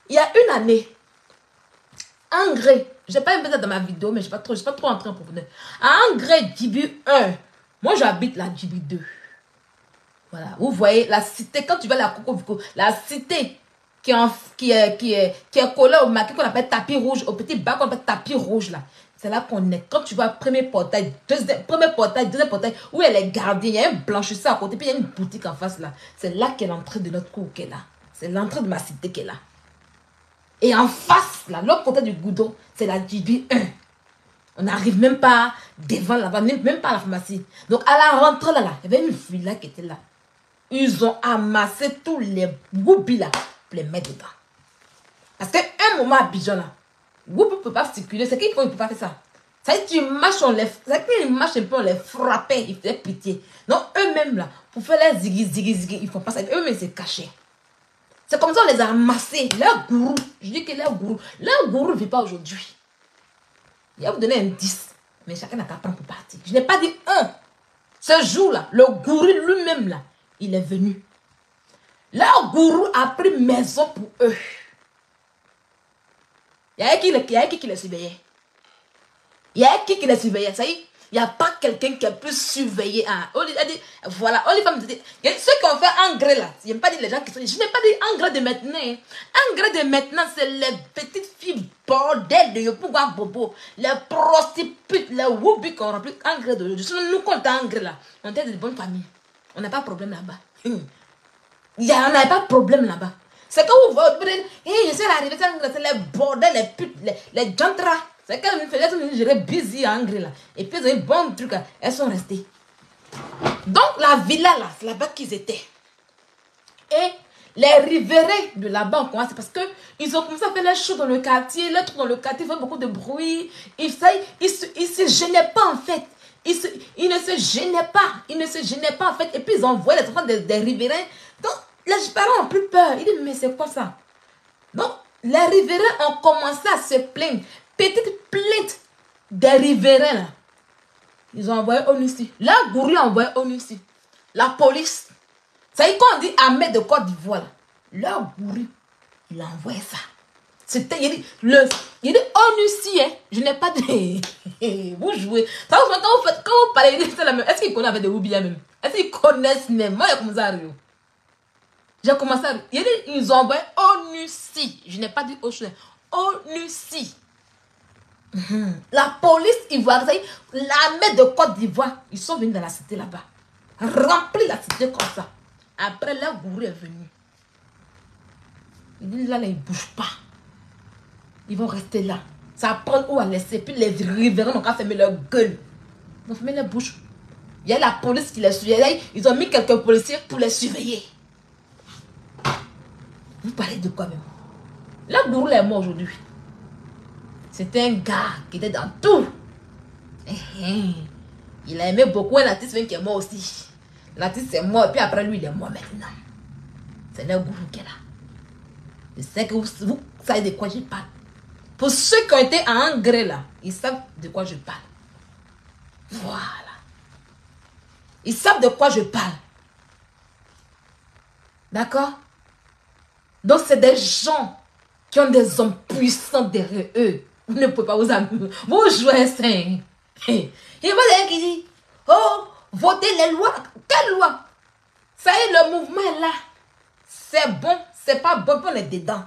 Il y a une année, engrais, je n'ai pas mis ça dans ma vidéo, mais je ne suis pas trop entré en profondeur. À engrais Djibi 1, moi j'habite la Djibi 2. Voilà, vous voyez, la cité, quand tu vas à la Coco, la cité qui est collée au maquis qu'on appelle tapis rouge, au petit bac qu'on appelle tapis rouge là. C'est là qu'on est. Quand tu vas premier portail, deuxième portail, où il y a les gardiens, il y a un blanchisseur à côté, puis il y a une boutique en face là. C'est là qu'est l'entrée de notre cour qui est là. C'est l'entrée de ma cité qui est là. Et en face, là, l'autre côté du goudron, c'est la Djibi 1. On n'arrive même pas devant là-bas, même pas à la pharmacie. Donc à la rentrée là, il y avait une fille là qui était là. Ils ont amassé tous les goubis là pour les mettre dedans. Parce qu'à un moment à Abidjan là, Goubi ne peut pas circuler. C'est qu'il ne peut pas faire ça. Ça veut dire qu'ils marchent, un peu, on les frappait, ils faisaient pitié. Donc eux-mêmes là, pour faire les ziggy, ils ne font pas ça. Eux-mêmes ils se cachaient. C'est comme ça on les a amassés. Leur gourou, je dis que leur gourou ne vit pas aujourd'hui. Il va vous donner un 10, mais chacun n'a qu'à prendre pour partir. Je n'ai pas dit un. Ce jour-là, le gourou lui-même là, il est venu. Leur gourou a pris maison pour eux. Il y a qui les surveillait. Il y a qui les surveillait. Ça y est, il n'y a pas quelqu'un qui a pu surveiller. Voilà, ceux qui ont fait engrais là, je n'ai pas dit les gens qui sont. Je n'ai pas dit engrais de maintenant. Engrais de maintenant, c'est les petites filles bordel de Yopouga Bobo, les prostituées, les woubis qu'on remplit engrais d'aujourd'hui. Sinon, nous, quand on est engrais là, on est de bonnes familles. On n'a pas de problème là-bas. On n'a pas de problème là-bas. C'est que vous voyez, je suis arrivé, c'est les bordels, les putes, les jantras. C'est qu'elles me faisaient gérer busy à Angry là. Et puis, elles ont eu bon truc, elles sont restées. Donc, la villa là, c'est là-bas qu'ils étaient. Et les riverains de là-bas ont commencé parce qu'ils ont commencé à faire les choses dans le quartier. Les trucs dans le quartier faisaient beaucoup de bruit. Ils se gênaient pas en fait. Ils ne se gênaient pas. Ils ne se gênaient pas en fait. Et puis, ils envoyaient les enfants des riverains. Donc, les parents ont plus peur. Ils disent, mais c'est quoi ça? Donc, les riverains ont commencé à se plaindre. Petite plainte des riverains là. Ils ont envoyé ONUCI. La gourou a envoyé ONUCI. La police. Ça y est, quand on dit Ahmed de Côte d'Ivoire, la gourou, il a envoyé ça. C'était, il dit ONUCI, hein. Je n'ai pas dit. Vous jouez. Quand vous parlez, est-ce qu'ils connaissent avec des Oubia même? Est-ce qu'ils connaissent même? Moi, j'ai commencé à rire. J'ai commencé à rire. Ils ont envoyé ONUCI. Je n'ai pas dit ONUCI. ONUCI. La police ivoirienne, l'armée de Côte d'Ivoire, ils sont venus dans la cité là-bas. Rempli la cité comme ça. Après, la gourou est venue. Il dit là, ils ne bougent pas. Ils vont rester là. Ça prend où à laisser. Puis les riverains n'ont qu'à fermer leur gueule. Ils ont fermé leur bouche. Il y a la police qui les surveille. Ils ont mis quelques policiers pour les surveiller. Vous parlez de quoi même? La gourou est mort aujourd'hui. C'était un gars qui était dans tout. Il a aimé beaucoup un artiste qui est mort aussi. L'artiste est mort et puis après lui il est mort maintenant. C'est le gourou qui est là. Je sais que vous savez de quoi je parle. Pour ceux qui ont été en engrais là, ils savent de quoi je parle. Voilà. Ils savent de quoi je parle. D'accord? Donc c'est des gens qui ont des hommes puissants derrière eux. Vous ne pouvez pas vous amuser. Vous jouez sain. Il y a quelqu'un qui dit, oh, votez les lois. Quelle loi? Ça y est, le mouvement est là. C'est bon, c'est pas bon, on est dedans.